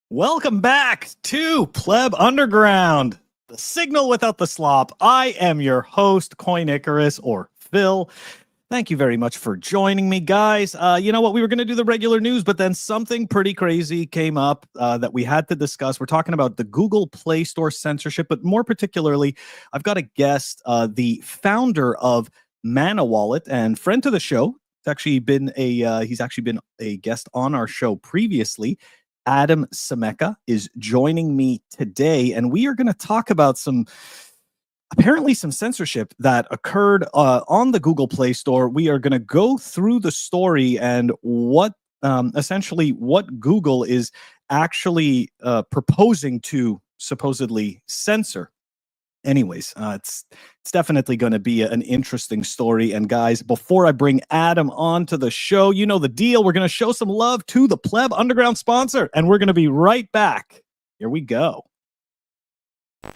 Welcome back to Pleb Underground, the signal without the slop. I am your host, Coin Icarus, or Phil. Thank you very much for joining me, guys. You know what? We were going to do the regular news, but then something pretty crazy came up that we had to discuss. We're talking about the Google Play Store censorship, but more particularly, I've got a guest, the founder of Manna Wallet and friend to the show. He's actually been a guest on our show previously. Adam Simecka is joining me today, and we are going to talk about some censorship that occurred on the Google Play Store. We are going to go through the story and what Google is actually proposing to supposedly censor. Anyways, it's definitely going to be an interesting story. And guys, before I bring Adam onto the show, you know the deal. We're going to show some love to the Pleb Underground sponsor, and we're going to be right back. Here we go.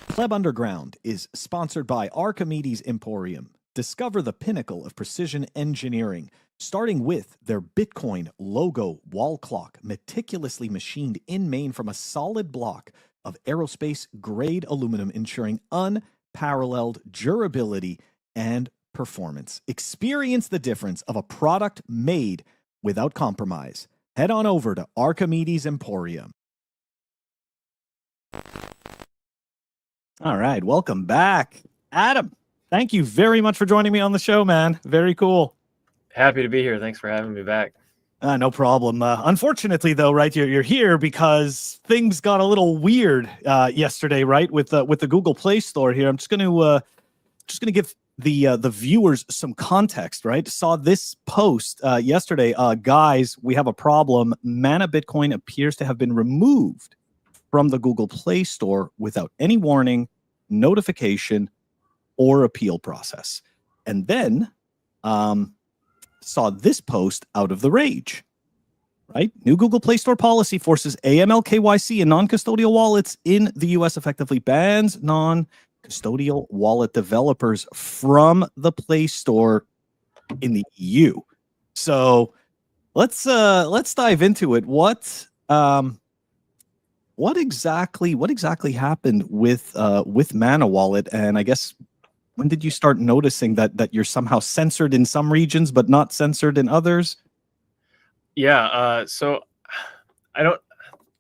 Pleb Underground is sponsored by Archimedes Emporium. Discover the pinnacle of precision engineering, starting with their Bitcoin logo wall clock, meticulously machined in Maine from a solid block of aerospace-grade aluminum, ensuring unparalleled durability and performance. Experience the difference of a product made without compromise. Head on over to Archimedes Emporium. All right, welcome back, Adam. Thank you very much for joining me on the show, man. Very cool. Happy to be here. Thanks for having me back. No problem. Unfortunately, though, right, you're here because things got a little weird yesterday, right, with the Google Play Store here. I'm just going to give the viewers some context, right? Saw this post yesterday. Guys, we have a problem. Manna Bitcoin appears to have been removed from the Google Play Store without any warning, notification, or appeal process. And then saw this post out of the rage, right? New Google Play Store policy forces AML KYC and non-custodial wallets in the US, effectively bans non-custodial wallet developers from the Play Store in the EU. So let's dive into it. What exactly happened with Manna Wallet? And I guess, when did you start noticing that you're somehow censored in some regions but not censored in others? Yeah, so I don't,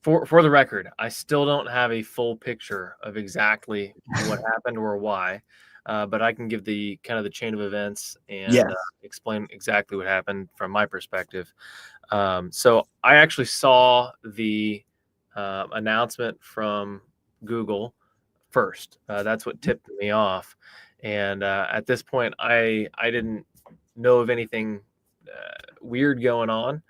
for the record, I still don't have a full picture of exactly what happened or why, but I can give the kind of the chain of events and explain exactly what happened from my perspective. So I actually saw the announcement from Google first. That's what tipped me off. And at this point, I didn't know of anything weird going on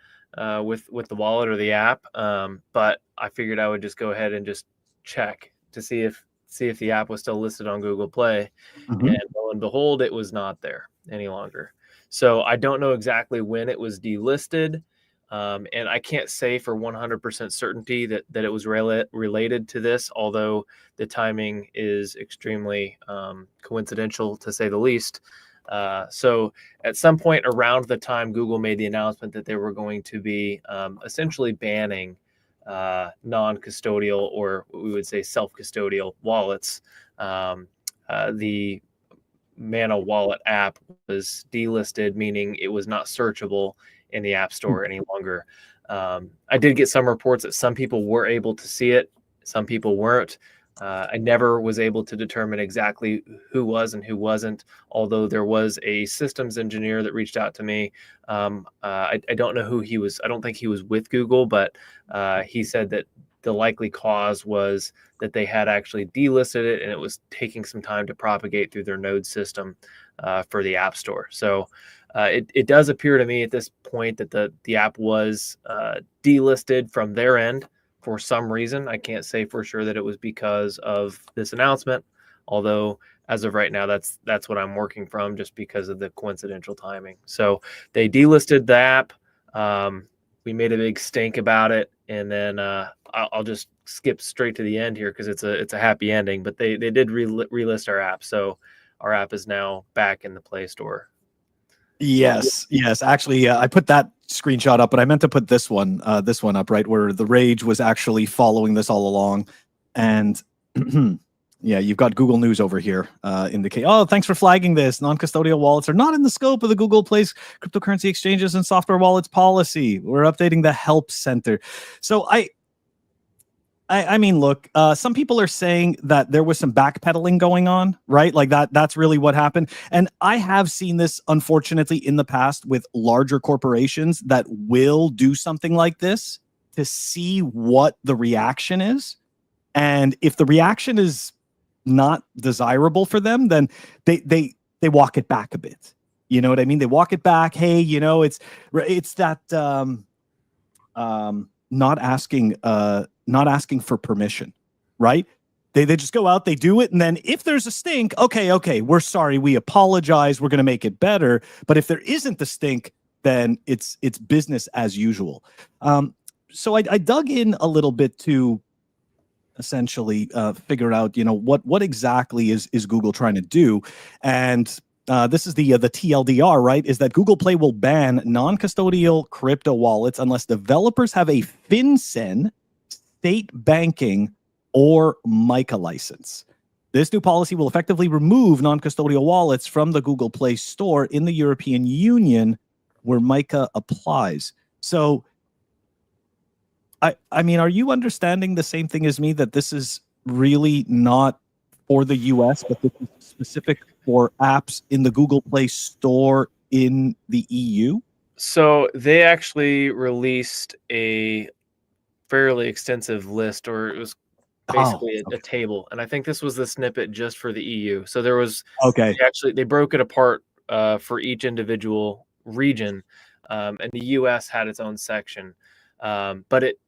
with the wallet or the app, but I figured I would just go ahead and just check to see if the app was still listed on Google Play. Mm-hmm. And lo and behold, it was not there any longer. So I don't know exactly when it was delisted. And I can't say for 100% certainty that it was related to this, although the timing is extremely coincidental, to say the least. So at some point around the time Google made the announcement that they were going to be essentially banning non-custodial, or what we would say self-custodial wallets, the Manna Wallet app was delisted, meaning it was not searchable in the App Store any longer. I did get some reports that some people were able to see it, some people weren't. I never was able to determine exactly who was and who wasn't, although there was a systems engineer that reached out to me. I don't know who he was. I don't think he was with Google, but he said that the likely cause was that they had actually delisted it and it was taking some time to propagate through their node system for the App Store. So it does appear to me at this point that the app was delisted from their end for some reason. I can't say for sure that it was because of this announcement, although as of right now, that's what I'm working from, just because of the coincidental timing. So they delisted the app. We made a big stink about it, and then I'll just skip straight to the end here because it's a happy ending. But they did relist our app, so our app is now back in the Play Store. Yes, yes. Actually, I put that screenshot up, but I meant to put this one up, right, where the rage was actually following this all along, and yeah, you've got Google News over here indicate. Oh, thanks for flagging this. Non-custodial wallets are not in the scope of the Google Play's cryptocurrency exchanges and software wallets policy. We're updating the help center. So I mean, look, some people are saying that there was some backpedaling going on, right? Like that's really what happened. And I have seen this, unfortunately, in the past with larger corporations that will do something like this to see what the reaction is. And if the reaction is not desirable for them, then they walk it back a bit. You know what I mean? They walk it back. Hey, it's that not asking for permission, right? They just go out, they do it, and then if there's a stink, okay, we're sorry, we apologize, we're going to make it better. But if there isn't the stink, then it's business as usual. So I dug in a little bit to essentially figure out, what exactly is Google trying to do, and this is the TLDR, right? Is that Google Play will ban non-custodial crypto wallets unless developers have a FinCEN, state banking, or MiCA license. This new policy will effectively remove non-custodial wallets from the Google Play Store in the European Union where MiCA applies. So, I mean, are you understanding the same thing as me, that this is really not for the US, but this is specific for apps in the Google Play Store in the EU? So they actually released a fairly extensive list, or it was basically a table, and I think this was the snippet just for the EU. So there was they broke it apart for each individual region, and the US had its own section, but it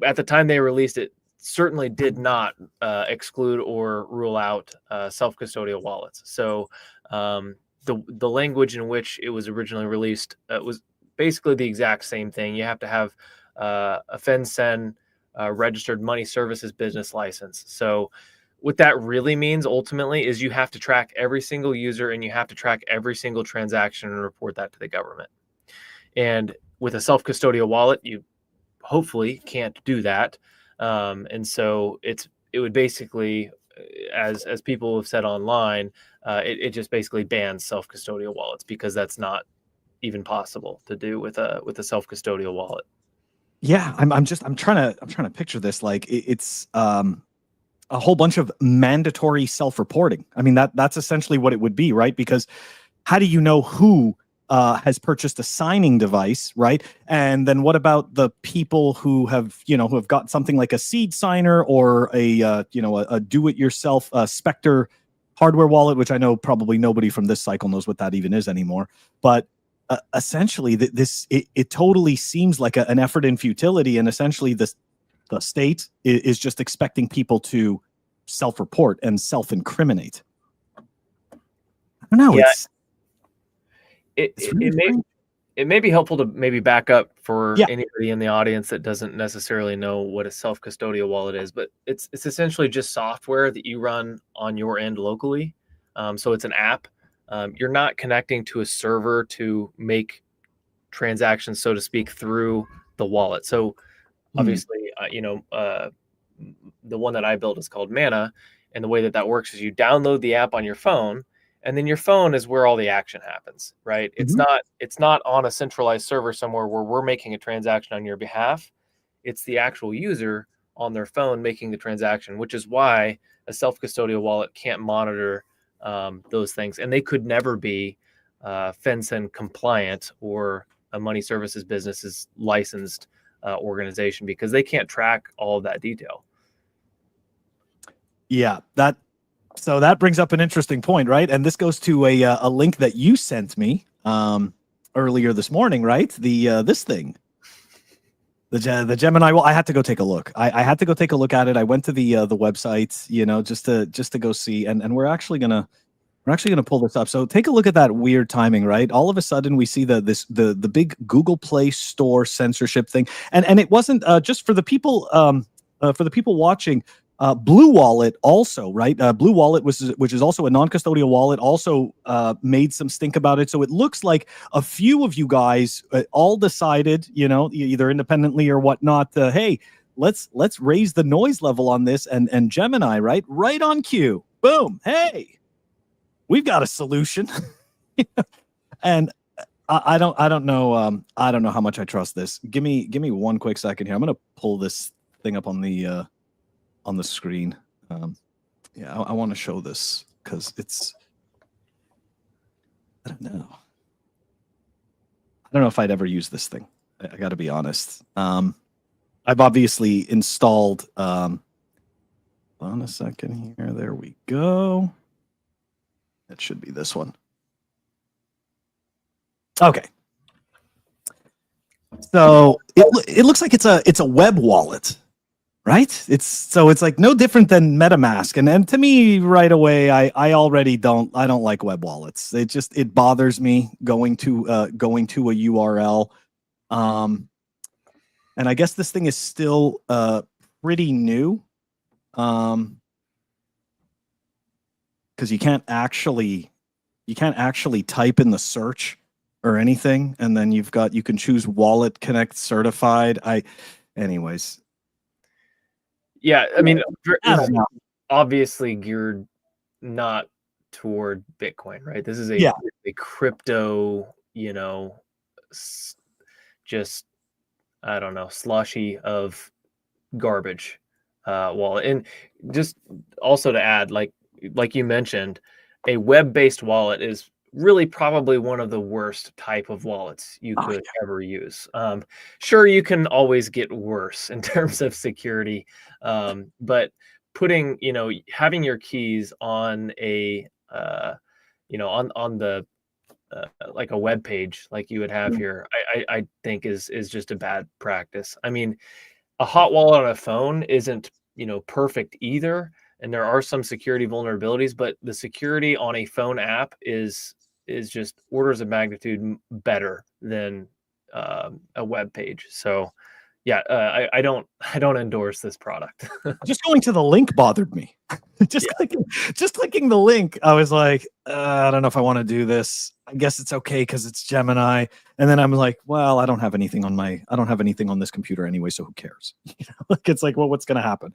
at the time they released it certainly did not exclude or rule out self-custodial wallets. So the language in which it was originally released was basically the exact same thing. You have to have a FinCEN registered money services business license. So what that really means ultimately is you have to track every single user and you have to track every single transaction and report that to the government. And with a self-custodial wallet, you hopefully can't do that. And so it would basically, as people have said online, it just basically bans self-custodial wallets, because that's not even possible to do with a self-custodial wallet. Yeah, I'm trying to picture this. Like it's a whole bunch of mandatory self-reporting. I mean, that's essentially what it would be, right? Because how do you know who has purchased a signing device, right? And then what about the people who have got something like a seed signer or a do-it-yourself Spectre hardware wallet, which I know probably nobody from this cycle knows what that even is anymore. But essentially, it totally seems like an effort in futility, and essentially the state is just expecting people to self-report and self-incriminate. I don't know. Yeah. Really it may be helpful to maybe back up for anybody in the audience that doesn't necessarily know what a self-custodial wallet is, but it's essentially just software that you run on your end locally. So it's an app. You're not connecting to a server to make transactions, so to speak, through the wallet. So obviously, the one that I built is called Manna, and the way that works is you download the app on your phone, and then your phone is where all the action happens, right? It's not on a centralized server somewhere where we're making a transaction on your behalf. It's the actual user on their phone making the transaction, which is why a self-custodial wallet can't monitor those things, and they could never be FinCEN compliant or a money services business's licensed organization, because they can't track all of that detail. Yeah, so that brings up an interesting point, right? And this goes to a link that you sent me earlier this morning, right? This thing, the Gemini. Well, I had to go take a look. I had to go take a look at it. I went to the website, just to go see, and we're actually gonna pull this up. So take a look at that weird timing, right? All of a sudden we see the big Google Play Store censorship thing, and it wasn't just for the people watching. Blue Wallet also, right? Blue Wallet, which is also a non-custodial wallet, also made some stink about it. So it looks like a few of you guys all decided, either independently or whatnot, hey, let's raise the noise level on this. And Gemini, right on cue, boom, hey, we've got a solution. And I don't know how much I trust this. Give me 1 quick second here. I'm gonna pull this thing up on the screen. Yeah, I want to show this because it's, I don't know if I'd ever use this thing. I got to be honest. I've obviously installed, hold on a second here. There we go. It should be this one. Okay. So it looks like it's a web wallet. Right? It's like no different than MetaMask. And to me right away, I don't like web wallets. It bothers me going to a URL. And I guess this thing is still pretty new. Because you can't actually type in the search or anything, and then you can choose Wallet Connect certified. Anyways. Yeah, I mean, obviously geared not toward Bitcoin, right? This is a crypto, just, I don't know, slushy of garbage wallet. And just also to add, like you mentioned, a web-based wallet is really probably one of the worst type of wallets you could ever use. Sure, you can always get worse in terms of security, but putting, having your keys on a, on the like a web page like you would have here, I think is just a bad practice. I mean, a hot wallet on a phone isn't, perfect either. And there are some security vulnerabilities, but the security on a phone app is just orders of magnitude better than a web page. So yeah, I don't endorse this product. Just going to the link bothered me. Just clicking the link, I was like, I don't know if I want to do this. I guess it's okay because it's Gemini. And then I'm like, well, I don't have anything on this computer anyway, so who cares? It's like, well, what's going to happen?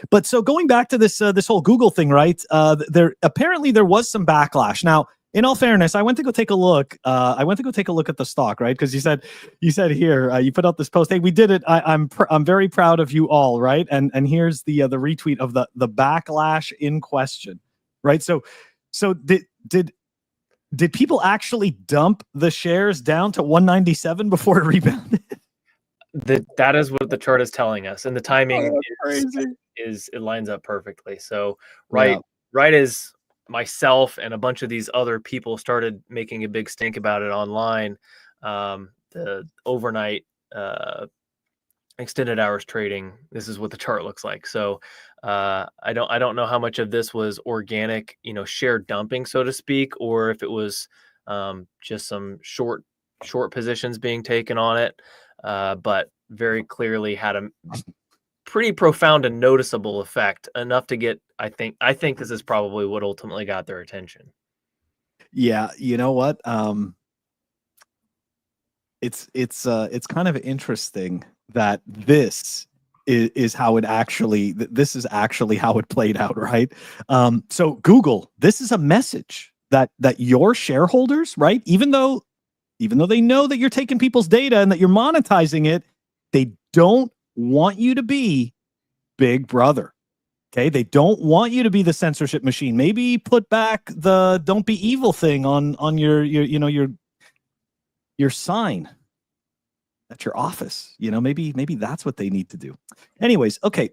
But so going back to this whole Google thing, right? There was some backlash. Now, in all fairness, I went to go take a look. I went to go take a look at the stock, right? Because you said here, you put out this post. Hey, we did it. I'm very proud of you all, right? And here's the retweet of the backlash in question, right? So did people actually dump the shares down to 197 before it rebounded? That is what the chart is telling us, and the timing is it lines up perfectly. So right as myself and a bunch of these other people started making a big stink about it online, the overnight extended hours trading, this is what the chart looks like. So I don't know how much of this was organic, share dumping, so to speak, or if it was just some short positions being taken on it, but very clearly had a pretty profound and noticeable effect, enough to get, I think this is probably what ultimately got their attention. Yeah, you know what? It's kind of interesting that this is how it actually, this is actually how it played out, right? So Google, this is a message that your shareholders, right? Even though they know that you're taking people's data and that you're monetizing it, they don't want you to be Big Brother. Okay, they don't want you to be the censorship machine. Maybe put back the "Don't be evil" thing on your sign at your office. Maybe that's what they need to do. Anyways, okay.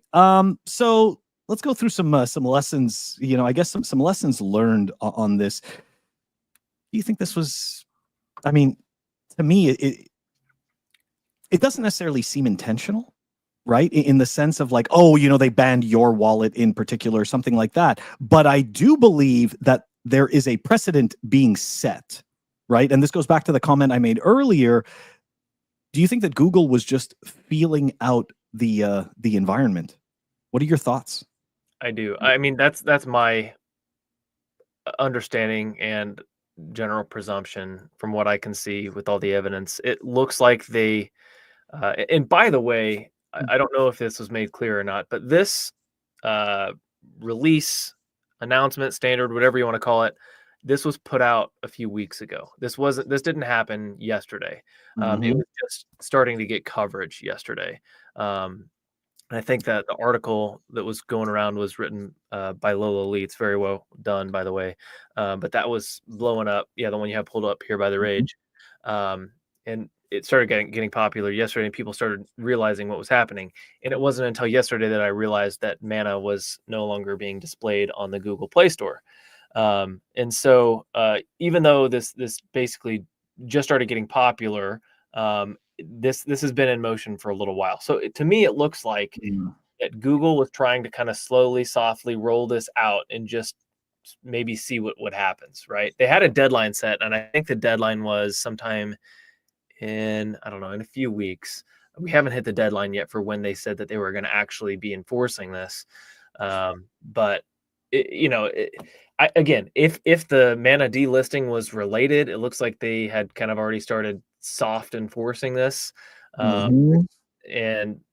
So let's go through some lessons. I guess some lessons learned on this. Do you think this was? I mean, to me, it doesn't necessarily seem intentional, right? In the sense of like, oh, they banned your wallet in particular, something like that. But I do believe that there is a precedent being set, right? And this goes back to the comment I made earlier. Do you think that Google was just feeling out the environment What are your thoughts? I do. I mean, that's my understanding and general presumption from what I can see with all the evidence. It looks like they, and by the way, I don't know if this was made clear or not, but this uh, release announcement, standard, whatever you want to call it, this was put out a few weeks ago. This didn't happen yesterday. It Mm-hmm. was just starting to get coverage yesterday. And I think that the article that was going around was written by Lola Lee. It's very well done, by the way. But that was blowing up. Yeah, the one you have pulled up here by the rage. And it started getting popular yesterday, and people started realizing what was happening. And it wasn't until yesterday that I realized that Manna was no longer being displayed on the Google Play Store. And so, even though this basically just started getting popular, this has been in motion for a little while. So to me, it looks like that Google was trying to kind of slowly, softly roll this out and just maybe see what happens. Right? They had a deadline set, and I think the deadline was sometime in, I don't know, in a few weeks. We haven't hit the deadline yet for when they said that they were going to actually be enforcing this. But again, if the Manna delisting was related, it looks like they had kind of already started soft enforcing this. And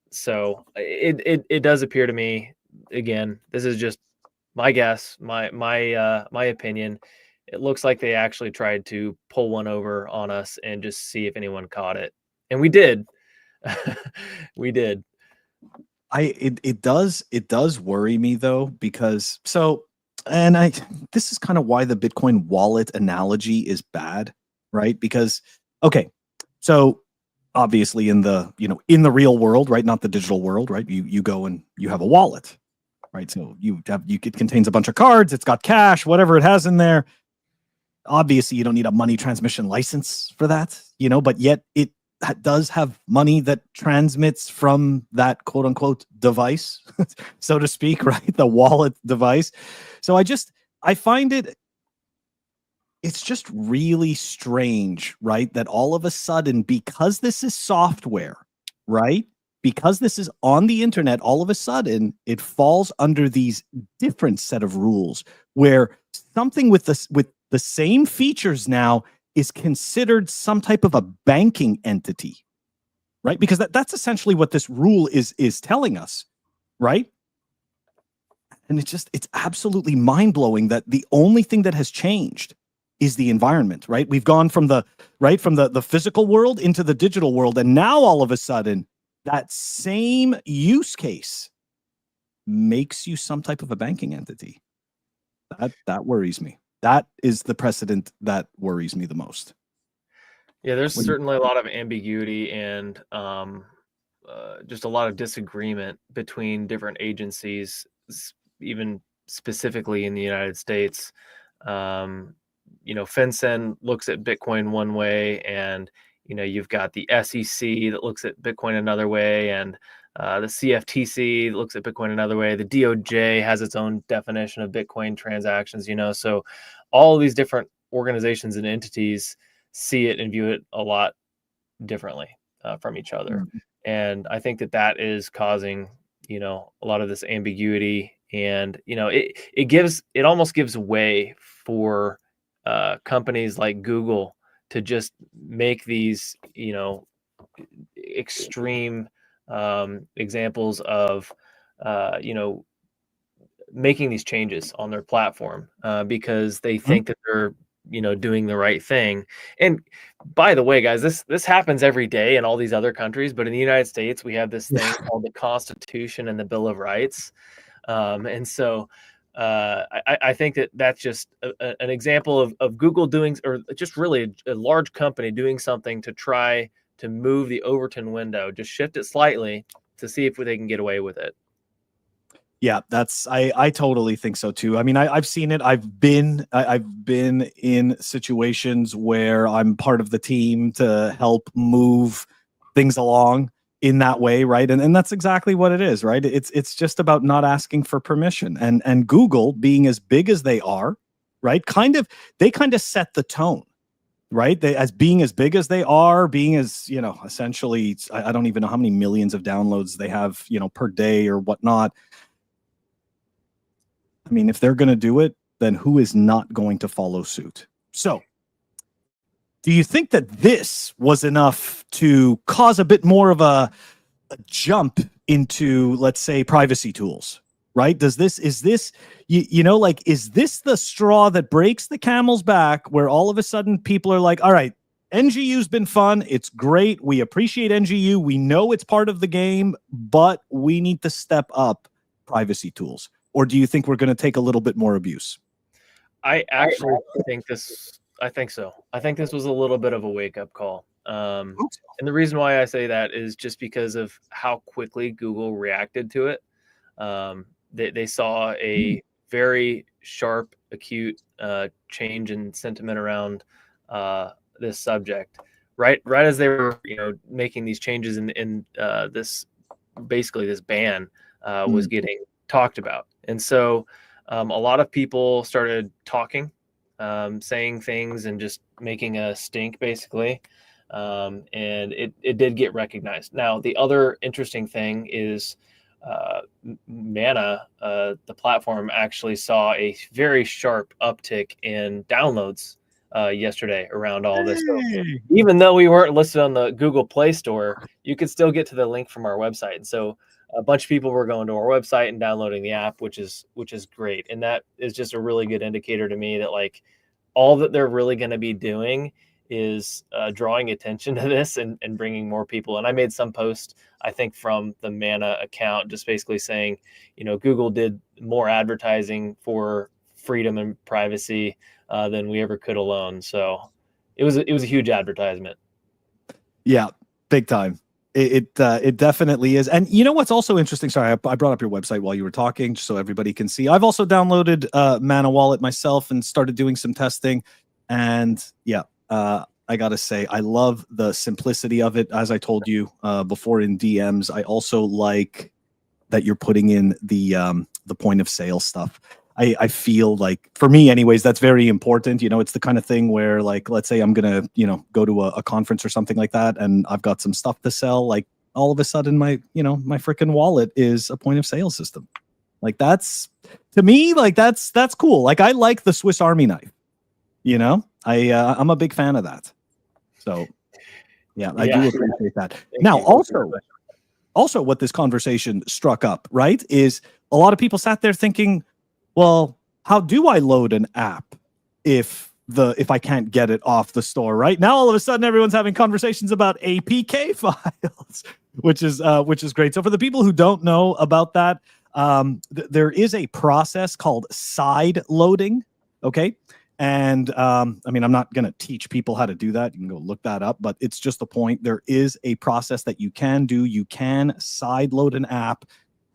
so it does appear to me, again, this is just my guess, my opinion. It looks like they actually tried to pull one over on us and just see if anyone caught it. And we did. We did. It does worry me though, because this is kind of why the Bitcoin wallet analogy is bad, right? Because okay, so obviously in the real world, right, not the digital world, right? You go and you have a wallet, right? So it contains a bunch of cards, it's got cash, whatever it has in there. Obviously, you don't need a money transmission license for that, but yet it does have money that transmits from that quote unquote device, so to speak, right? The wallet device. So I find it's just really strange, right? That all of a sudden, because this is software, right? Because this is on the internet, all of a sudden it falls under these different set of rules where something with the same features now is considered some type of a banking entity, right? Because that's essentially what this rule is telling us, right? And it's absolutely mind-blowing that the only thing that has changed is the environment, right? We've gone from the physical world into the digital world, and now all of a sudden that same use case makes you some type of a banking entity. That worries me. That is the precedent that worries me the most. Yeah, there's certainly a lot of ambiguity and just a lot of disagreement between different agencies, even specifically in the United States. FinCEN looks at Bitcoin one way, and you've got the SEC that looks at Bitcoin another way, and the CFTC looks at Bitcoin another way. The DOJ has its own definition of Bitcoin transactions, so all of these different organizations and entities see it and view it a lot differently from each other. And I think that is causing, a lot of this ambiguity, and, it almost gives way for companies like Google to just make these, extreme examples of, making these changes on their platform because they think that they're, doing the right thing. And by the way, guys, this happens every day in all these other countries, but in the United States, we have this thing called the Constitution and the Bill of Rights. And so I think that's just an example of Google doing, or just really a large company doing something to try to move the Overton window, just shift it slightly to see if they can get away with it. Yeah, I totally think so too. I mean, I've seen it. I've been in situations where I'm part of the team to help move things along in that way, right? And that's exactly what it is, right? It's just about not asking for permission. And Google, being as big as they are, right? They kind of set the tone, right? They, as being as big as they are, being as, essentially, I don't even know how many millions of downloads they have, per day or whatnot. I mean, if they're going to do it, then who is not going to follow suit? So, do you think that this was enough to cause a bit more of a jump into, let's say, privacy tools? Right? Is this, is this the straw that breaks the camel's back, where all of a sudden people are like, all right, NGU's been fun. It's great. We appreciate NGU. We know it's part of the game, but we need to step up privacy tools. Or do you think we're going to take a little bit more abuse? I actually think this. I think so. I think this was a little bit of a wake-up call. And the reason why I say that is just because of how quickly Google reacted to it. They saw a very sharp, acute change in sentiment around this subject, right as they were, making these changes in this, basically this ban was getting talked about. And so a lot of people started talking, saying things and just making a stink, basically. And it did get recognized. Now, the other interesting thing is Manna, the platform, actually saw a very sharp uptick in downloads yesterday around all this. So even though we weren't listed on the Google Play Store, you could still get to the link from our website. And so a bunch of people were going to our website and downloading the app, which is great. And that is just a really good indicator to me that, like, all that they're really going to be doing is drawing attention to this and bringing more people. And I made some post, I think, from the Manna account, just basically saying, Google did more advertising for freedom and privacy than we ever could alone. So it was a huge advertisement. Yeah, big time. It definitely is. And you know what's also interesting? Sorry, I brought up your website while you were talking, just so everybody can see. I've also downloaded Manna Wallet myself and started doing some testing. And yeah, I gotta say, I love the simplicity of it. As I told you before in DMs, I also like that you're putting in the point of sale stuff. I feel like, for me anyways, that's very important. It's the kind of thing where, like, let's say I'm gonna go to a conference or something like that, and I've got some stuff to sell. Like, all of a sudden my my freaking wallet is a point of sale system. Like, that's, to me, like, that's cool. Like, I like the Swiss Army knife. I'm a big fan of that. So yeah, I do appreciate that. Now, also what this conversation struck up, right, is a lot of people sat there thinking, well, how do I load an app if I can't get it off the store? Right now, all of a sudden, everyone's having conversations about APK files, which is great. So for the people who don't know about that, there is a process called side loading. Okay. And I mean, I'm not going to teach people how to do that. You can go look that up, but it's just the point. There is a process that you can do. You can side load an app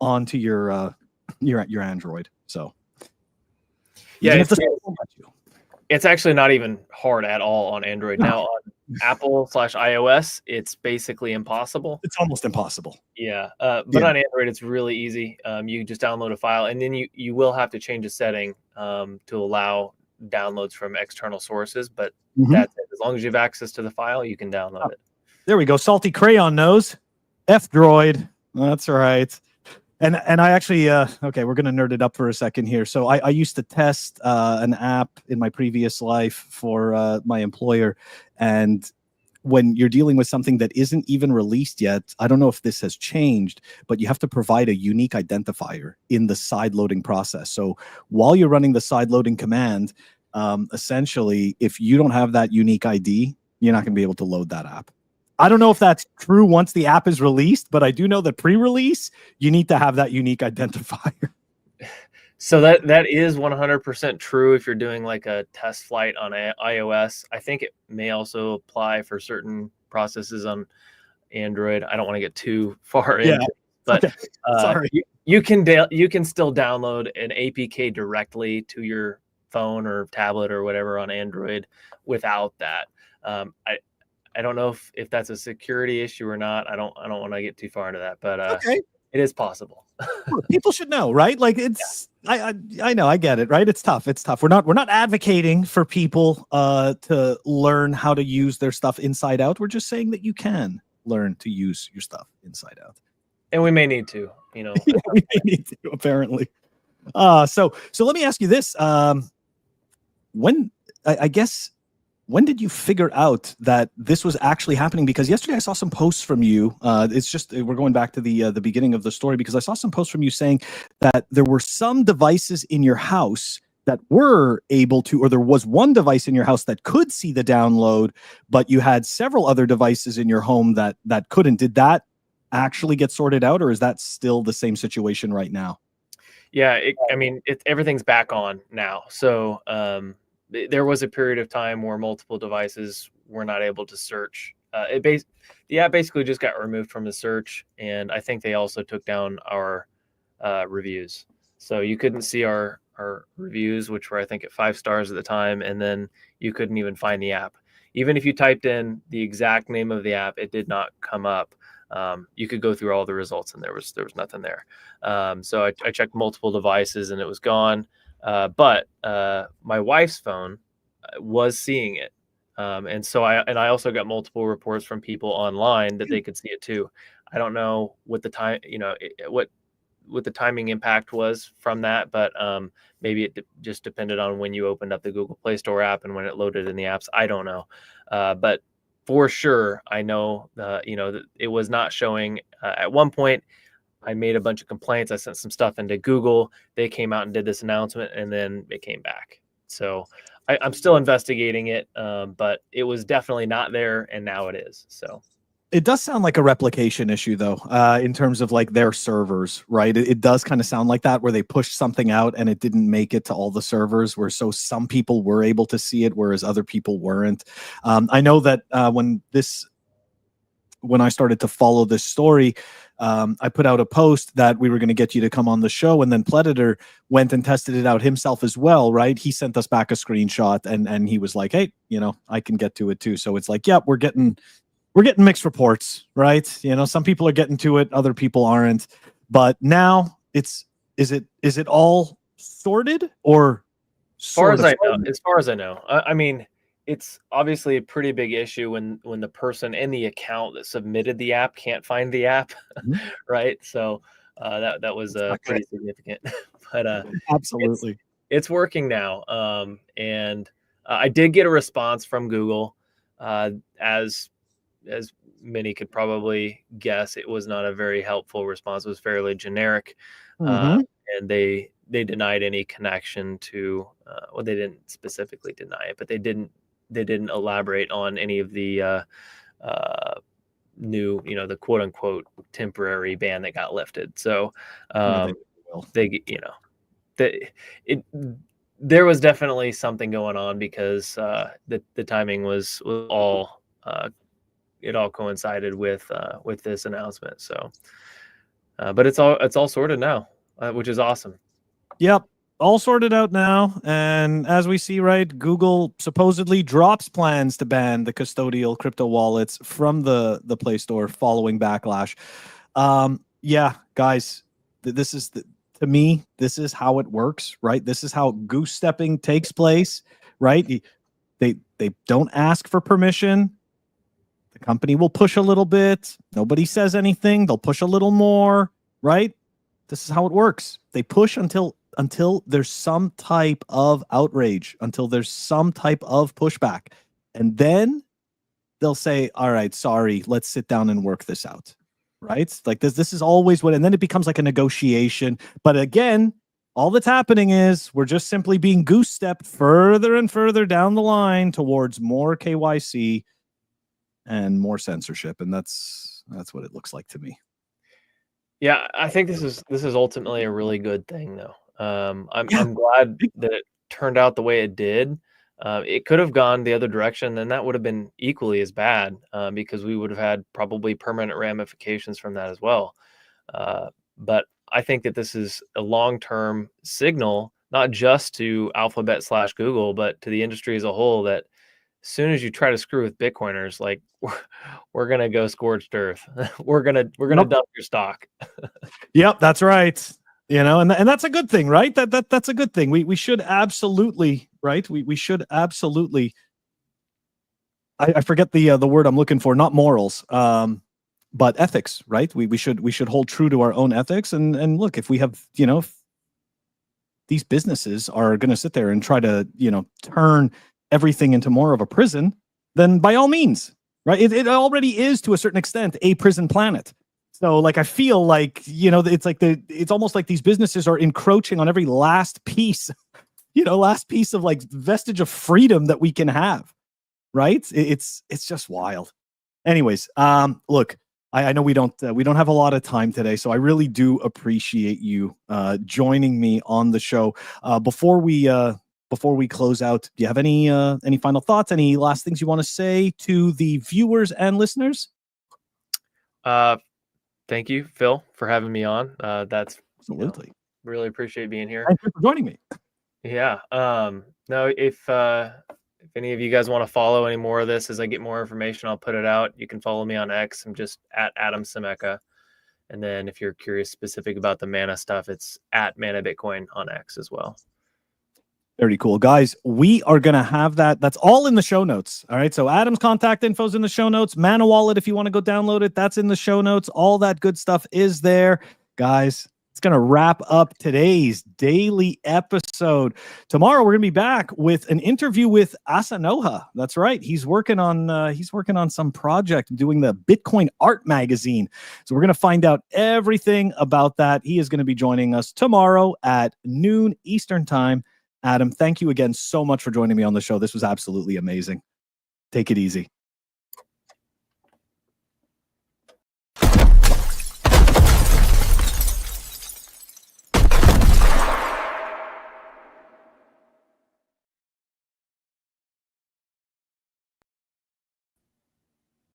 onto your Android. So yeah, it's actually not even hard at all on Android. Now on Apple/iOS, it's basically impossible. It's almost impossible. Yeah, but on Android, it's really easy. You just download a file, and then you will have to change a setting to allow downloads from external sources, but that's it. As long as you have access to the file, you can download it. There we go. Salty Crayon knows. F-Droid. That's right. And I actually, okay, we're going to nerd it up for a second here. So I used to test an app in my previous life for my employer. And when you're dealing with something that isn't even released yet, I don't know if this has changed, but you have to provide a unique identifier in the side loading process. So while you're running the side loading command, essentially, if you don't have that unique ID, you're not going to be able to load that app. I don't know if that's true once the app is released, but I do know that pre-release, you need to have that unique identifier. So that is 100% true if you're doing like a test flight on iOS. I think it may also apply for certain processes on Android. I don't want to get too far into it, but okay. Sorry. You can still download an APK directly to your phone or tablet or whatever on Android without that. I don't know if that's a security issue or not. I don't want to get too far into that, but okay. It is possible. People should know, right? Like, it's I know, I get it, right? It's tough. We're not advocating for people to learn how to use their stuff inside out. We're just saying that you can learn to use your stuff inside out. And we may need to, Yeah, we may need to, apparently. So let me ask you this. When, I guess, when did you figure out that this was actually happening? Because yesterday I saw some posts from you. It's just, we're going back to the beginning of the story, because I saw some posts from you saying that there were some devices in your house that were able to, or there was one device in your house that could see the download, but you had several other devices in your home that couldn't. Did that actually get sorted out, or is that still the same situation right now? Yeah, I mean, everything's back on now. So there was a period of time where multiple devices were not able to search. The app basically just got removed from the search, and I think they also took down our reviews. So you couldn't see our reviews, which were, I think, at 5 stars at the time, and then you couldn't even find the app. Even if you typed in the exact name of the app, it did not come up. You could go through all the results, and there was nothing there. So I checked multiple devices, and it was gone. But my wife's phone was seeing it, and so I also got multiple reports from people online that they could see it too. I don't know what the time, what the timing impact was from that, but maybe it just depended on when you opened up the Google Play Store app and when it loaded in the apps. I don't know, but for sure, I know, that it was not showing. At one point, I made a bunch of complaints. I sent some stuff into Google. They came out and did this announcement, and then it came back. So I'm still investigating it, but it was definitely not there, and now it is. So it does sound like a replication issue, though, in terms of like their servers, right? It does kind of sound like that, where they pushed something out and it didn't make it to all the servers, where so some people were able to see it, whereas other people weren't. I know that when I started to follow this story, I put out a post that we were going to get you to come on the show, and then Predator went and tested it out himself as well, right? He sent us back a screenshot, and he was like, "Hey, I can get to it too." So it's like, yeah, we're getting mixed reports, right? Some people are getting to it, other people aren't. But now is it all sorted, or as far as I know, I mean, it's obviously a pretty big issue when the person in the account that submitted the app can't find the app, right? So that was pretty significant. But absolutely, it's working now. And I did get a response from Google, as many could probably guess. It was not a very helpful response. It was fairly generic, and they denied any connection to. Well, they didn't specifically deny it, but they didn't elaborate on any of the new, the quote unquote temporary ban that got lifted. So there was definitely something going on, because the timing was all it all coincided with this announcement. So, but it's all sorted now, which is awesome. Yep. All sorted out now. And as we see, right, Google supposedly drops plans to ban the custodial crypto wallets from the Play Store following Backlash. Yeah, guys, to me, this is how it works, right? This is how goose stepping takes place, right? They don't ask for permission. The company will push a little bit. Nobody says anything. They'll push a little more, right? This is how it works. They push until there's some type of outrage, until there's some type of pushback. And then they'll say, all right, sorry, let's sit down and work this out. Right? Like this is always and then it becomes like a negotiation. But again, all that's happening is we're just simply being goose stepped further and further down the line towards more KYC and more censorship. And that's what it looks like to me. Yeah, I think this is ultimately a really good thing, though. I'm glad that it turned out the way it did. It could have gone the other direction, and that would have been equally as bad, because we would have had probably permanent ramifications from that as well. But I think that this is a long-term signal, not just to Alphabet/Google, but to the industry as a whole, that as soon as you try to screw with Bitcoiners, like we're gonna go scorched earth. we're gonna dump your stock. Yep, that's right. And that's a good thing, right? That's a good thing. We should absolutely, right? We should absolutely. I forget the word I'm looking for. Not morals, but ethics, right? We should hold true to our own ethics. And look, if we have, these businesses are going to sit there and try to, turn everything into more of a prison, then by all means, right? It already is to a certain extent a prison planet. So like, I feel like, it's almost like these businesses are encroaching on every last piece, last piece of like vestige of freedom that we can have. Right. It's just wild. Anyways, look, I know we don't have a lot of time today, so I really do appreciate you joining me on the show. Before we close out, do you have any final thoughts? Any last things you want to say to the viewers and listeners? Thank you, Phil, for having me on. That's absolutely really appreciate being here. Thank you for joining me. Yeah. No, if any of you guys want to follow any more of this, as I get more information, I'll put it out. You can follow me on X. I'm just at Adam Simecka. And then if you're curious specific about the Manna stuff, it's at Manna Bitcoin on X as well. Very cool. Guys, we are going to have that. That's all in the show notes. All right. So Adam's contact info is in the show notes. Manna Wallet, if you want to go download it, that's in the show notes. All that good stuff is there. Guys, it's going to wrap up today's daily episode. Tomorrow, we're going to be back with an interview with Asanoha. That's right. He's working on some project doing the Bitcoin art magazine. So we're going to find out everything about that. He is going to be joining us tomorrow at noon Eastern time. Adam, thank you again so much for joining me on the show. This was absolutely amazing. Take it easy.